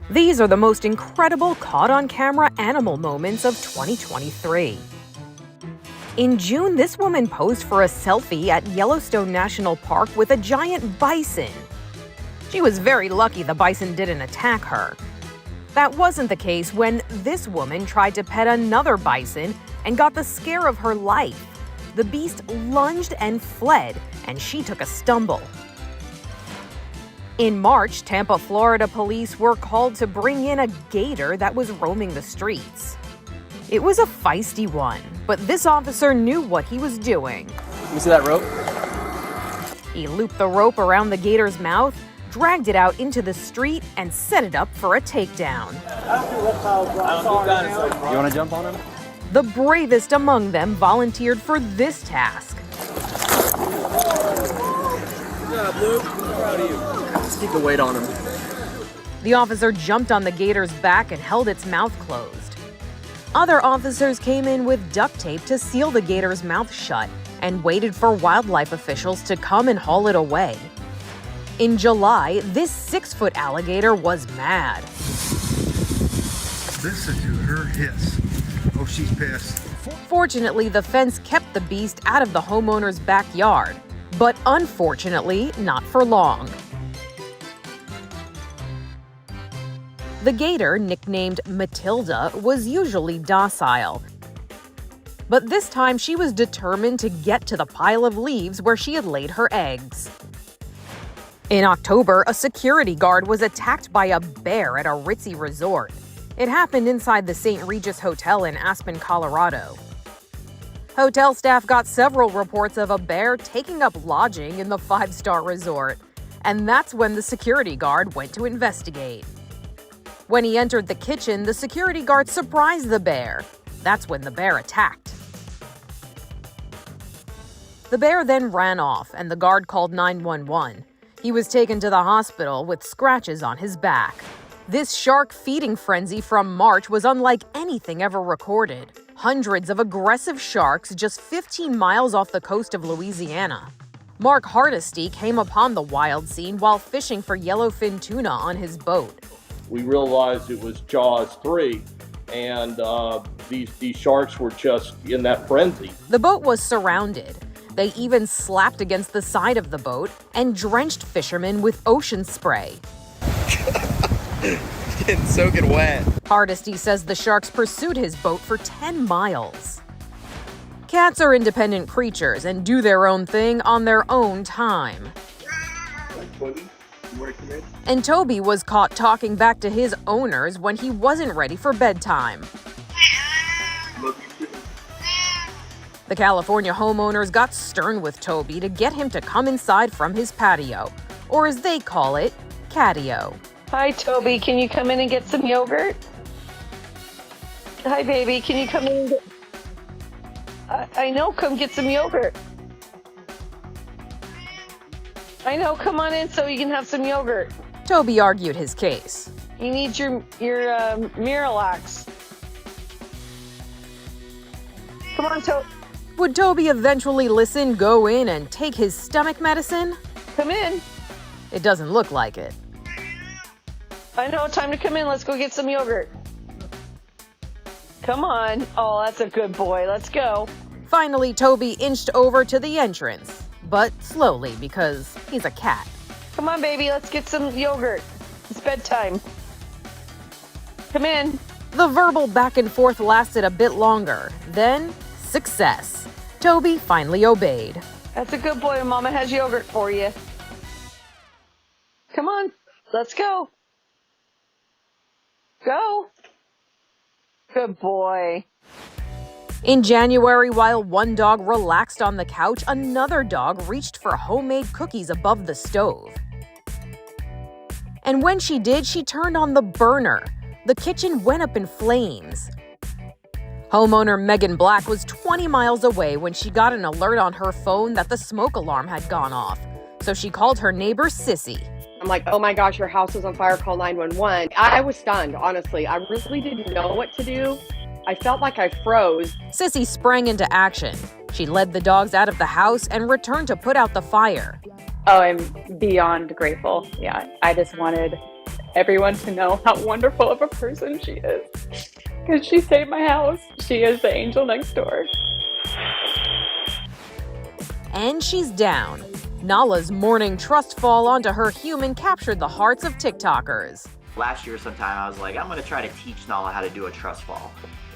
These are the most incredible caught-on-camera animal moments of 2023. In June, this woman posed for a selfie at Yellowstone National Park with a giant bison. She was very lucky the bison didn't attack her. That wasn't the case when this woman tried to pet another bison and got the scare of her life. The beast lunged and fled, and she took a stumble. In March, Tampa, Florida police were called to bring in a gator that was roaming the streets. It was a feisty one, but this officer knew what he was doing. You see that rope? He looped the rope around the gator's mouth, dragged it out into the street, and set it up for a takedown. You want to jump on him? The bravest among them volunteered for this task. Good job, Luke. Proud of you. Just keep the weight on him. The officer jumped on the gator's back and held its mouth closed. Other officers came in with duct tape to seal the gator's mouth shut and waited for wildlife officials to come and haul it away. In July, this 6-foot alligator was mad. Listen to her hiss. Oh, she's pissed. Fortunately, the fence kept the beast out of the homeowner's backyard, but unfortunately, not for long. The gator, nicknamed Matilda, was usually docile. But this time she was determined to get to the pile of leaves where she had laid her eggs. In October, a security guard was attacked by a bear at a ritzy resort. It happened inside the St. Regis Hotel in Aspen, Colorado. Hotel staff got several reports of a bear taking up lodging in the 5-star resort, and that's when the security guard went to investigate. When he entered the kitchen, the security guard surprised the bear. That's when the bear attacked. The bear then ran off, and the guard called 911. He was taken to the hospital with scratches on his back. This shark feeding frenzy from March was unlike anything ever recorded. Hundreds of aggressive sharks just 15 miles off the coast of Louisiana. Mark Hardesty came upon the wild scene while fishing for yellowfin tuna on his boat. We realized it was Jaws 3, and these sharks were just in that frenzy. The boat was surrounded. They even slapped against the side of the boat and drenched fishermen with ocean spray. Getting soaking wet. Hardesty says the sharks pursued his boat for 10 miles. Cats are independent creatures and do their own thing on their own time. And Toby was caught talking back to his owners when he wasn't ready for bedtime. The California homeowners got stern with Toby to get him to come inside from his patio, or as they call it, catio. Hi, Toby. Can you come in and get some yogurt? Hi, baby. Can you come in and get... I know. Come get some yogurt. I know. Come on in so you can have some yogurt. Toby argued his case. You need your Miralax. Come on, Toby. Would Toby eventually listen, go in, and take his stomach medicine? Come in. It doesn't look like it. I know. Time to come in. Let's go get some yogurt. Come on. Oh, that's a good boy. Let's go. Finally, Toby inched over to the entrance, but slowly because he's a cat. Come on, baby. Let's get some yogurt. It's bedtime. Come in. The verbal back and forth lasted a bit longer. Then, success. Toby finally obeyed. That's a good boy. Mama has yogurt for you. Come on. Let's go. Go. Good boy. In January, while one dog relaxed on the couch, another dog reached for homemade cookies above the stove. And when she did, she turned on the burner. The kitchen went up in flames. Homeowner Megan Black was 20 miles away when she got an alert on her phone that the smoke alarm had gone off. So she called her neighbor, Sissy. I'm like, oh my gosh, your house is on fire, call 911. I was stunned, honestly. I really didn't know what to do. I felt like I froze. Sissy sprang into action. She led the dogs out of the house and returned to put out the fire. Oh, I'm beyond grateful. Yeah, I just wanted everyone to know how wonderful of a person she is. Because she saved my house. She is the angel next door. And she's down. Nala's morning trust fall onto her human captured the hearts of TikTokers. Last year sometime I was like, I'm gonna try to teach Nala how to do a trust fall.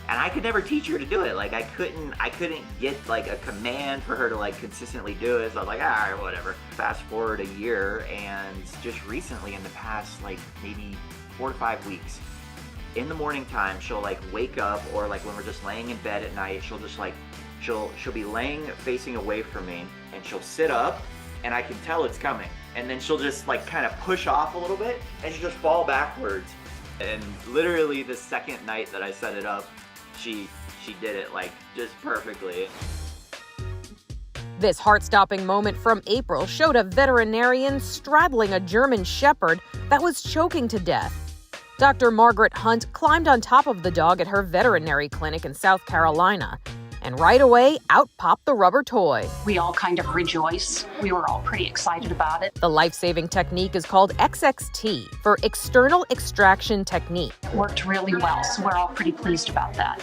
And I could never teach her to do it. Like I couldn't get like a command for her to like consistently do it. So I was like, all right, whatever. Fast forward a year, and just recently in the past like maybe 4 to 5 weeks, in the morning time, she'll like wake up, or like when we're just laying in bed at night, she'll just like, she'll be laying facing away from me, and she'll sit up, and I can tell it's coming. And then she'll just like kind of push off a little bit, and she'll just fall backwards. And literally the second night that I set it up, she did it like just perfectly. This heart-stopping moment from April showed a veterinarian straddling a German shepherd that was choking to death. Dr. Margaret Hunt climbed on top of the dog at her veterinary clinic in South Carolina, and right away, out popped the rubber toy. We all kind of rejoice. We were all pretty excited about it. The life-saving technique is called XXT, for External Extraction Technique. It worked really well, so we're all pretty pleased about that.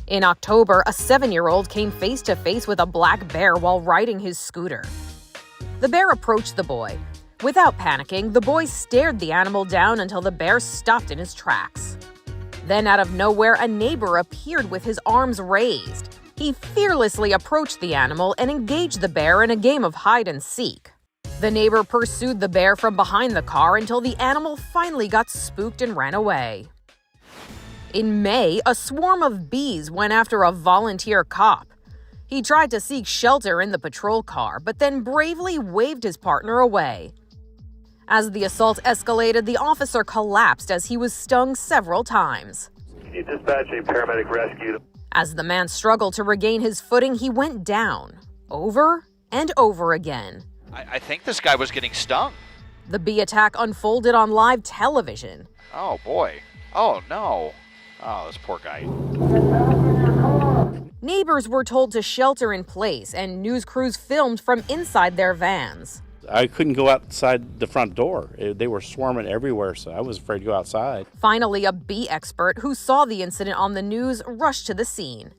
In October, a 7-year-old came face-to-face with a black bear while riding his scooter. The bear approached the boy. Without panicking, the boy stared the animal down until the bear stopped in his tracks. Then, out of nowhere, a neighbor appeared with his arms raised. He fearlessly approached the animal and engaged the bear in a game of hide and seek. The neighbor pursued the bear from behind the car until the animal finally got spooked and ran away. In May, a swarm of bees went after a volunteer cop. He tried to seek shelter in the patrol car, but then bravely waved his partner away. As the assault escalated, the officer collapsed as he was stung several times. Can you dispatch a paramedic rescue? As the man struggled to regain his footing, he went down, over and over again. I think this guy was getting stung. The bee attack unfolded on live television. Oh, boy. Oh, no. Oh, this poor guy. Neighbors were told to shelter in place, and news crews filmed from inside their vans. I couldn't go outside the front door. They were swarming everywhere, so I was afraid to go outside. Finally, a bee expert who saw the incident on the news rushed to the scene.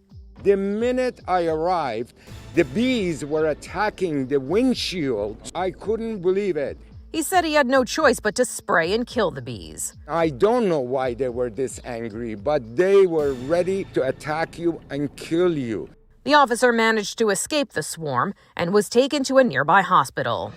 The minute I arrived, the bees were attacking the windshield. I couldn't believe it. He said he had no choice but to spray and kill the bees. I don't know why they were this angry, but they were ready to attack you and kill you. The officer managed to escape the swarm and was taken to a nearby hospital.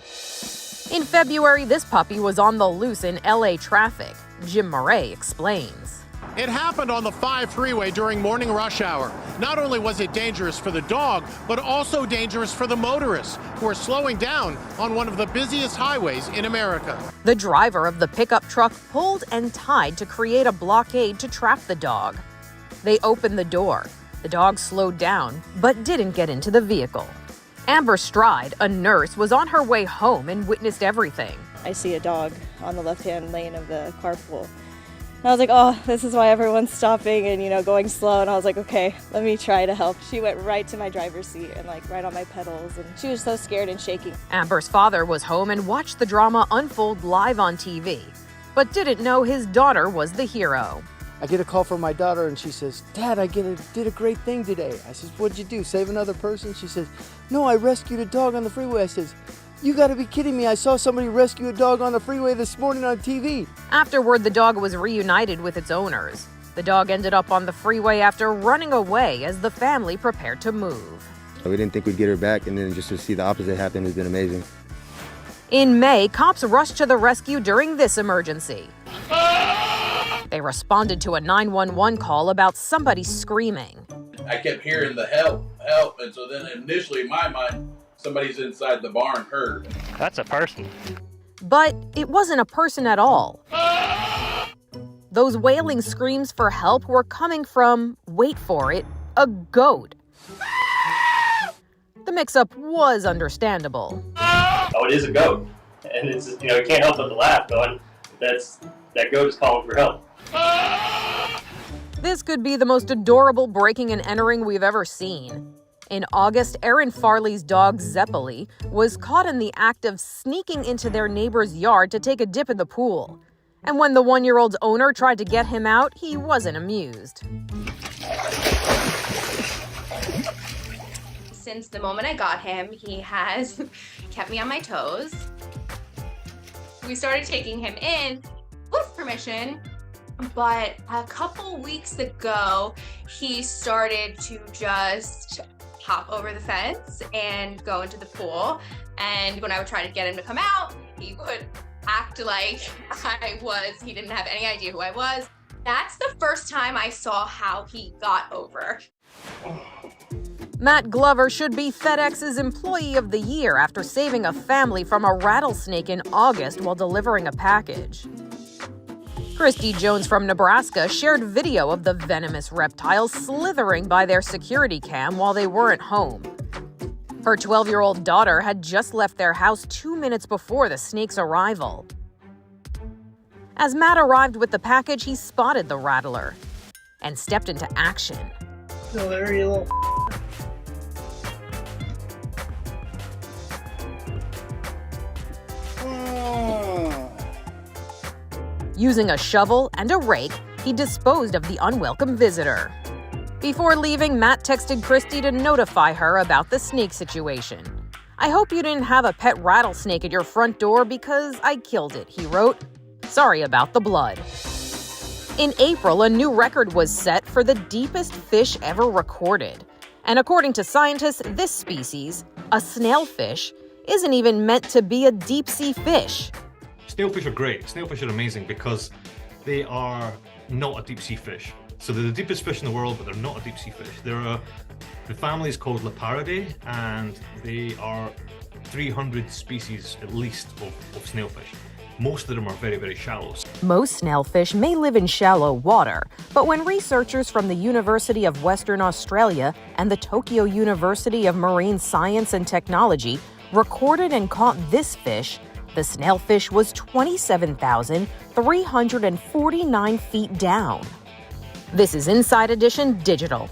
In February, this puppy was on the loose in LA traffic. Jim Murray explains. It happened on the 5 freeway during morning rush hour. Not only was it dangerous for the dog, but also dangerous for the motorists who are slowing down on one of the busiest highways in America. The driver of the pickup truck pulled and tied to create a blockade to trap the dog. They opened the door. The dog slowed down, but didn't get into the vehicle. Amber Stride, a nurse, was on her way home and witnessed everything. I see a dog on the left-hand lane of the carpool. And I was like, oh, this is why everyone's stopping and, going slow. And I was like, okay, let me try to help. She went right to my driver's seat and right on my pedals. And she was so scared and shaking. Amber's father was home and watched the drama unfold live on TV, but didn't know his daughter was the hero. I get a call from my daughter and she says, Dad, I did a great thing today. I says, what'd you do, save another person? She says, no, I rescued a dog on the freeway. I says, you gotta be kidding me. I saw somebody rescue a dog on the freeway this morning on TV. Afterward, the dog was reunited with its owners. The dog ended up on the freeway after running away as the family prepared to move. We didn't think we'd get her back, and then just to see the opposite happen has been amazing. In May, cops rushed to the rescue during this emergency. They responded to a 911 call about somebody screaming. I kept hearing the help, help, and so then initially in my mind, somebody's inside the barn hurt. That's a person. But it wasn't a person at all. Those wailing screams for help were coming from, wait for it, a goat. The mix-up was understandable. Oh, it is a goat. And it's, you can't help but to laugh going, that goat is calling for help. This could be the most adorable breaking and entering we've ever seen. In August, Aaron Farley's dog Zeppeli was caught in the act of sneaking into their neighbor's yard to take a dip in the pool. And when the 1-year-old's owner tried to get him out, he wasn't amused. Since the moment I got him, he has kept me on my toes. We started taking him in with permission, but a couple weeks ago, he started to just hop over the fence and go into the pool. And when I would try to get him to come out, he would act like he didn't have any idea who I was. That's the first time I saw how he got over. Matt Glover should be FedEx's Employee of the Year after saving a family from a rattlesnake in August while delivering a package. Christy Jones from Nebraska shared video of the venomous reptiles slithering by their security cam while they weren't home. Her 12-year-old daughter had just left their house 2 minutes before the snake's arrival. As Matt arrived with the package, he spotted the rattler and stepped into action. So there you little Using a shovel and a rake, he disposed of the unwelcome visitor. Before leaving, Matt texted Christy to notify her about the snake situation. "I hope you didn't have a pet rattlesnake at your front door because I killed it," he wrote. "Sorry about the blood." In April, a new record was set for the deepest fish ever recorded. And according to scientists, this species, a snailfish, isn't even meant to be a deep-sea fish. Snailfish are great. Snailfish are amazing because they are not a deep-sea fish. So they're the deepest fish in the world, but they're not a deep-sea fish. The family is called Leparidae, and they are 300 species at least of snailfish. Most of them are very, very shallow. Most snailfish may live in shallow water, but when researchers from the University of Western Australia and the Tokyo University of Marine Science and Technology recorded and caught this fish, the snailfish was 27,349 feet down. This is Inside Edition Digital.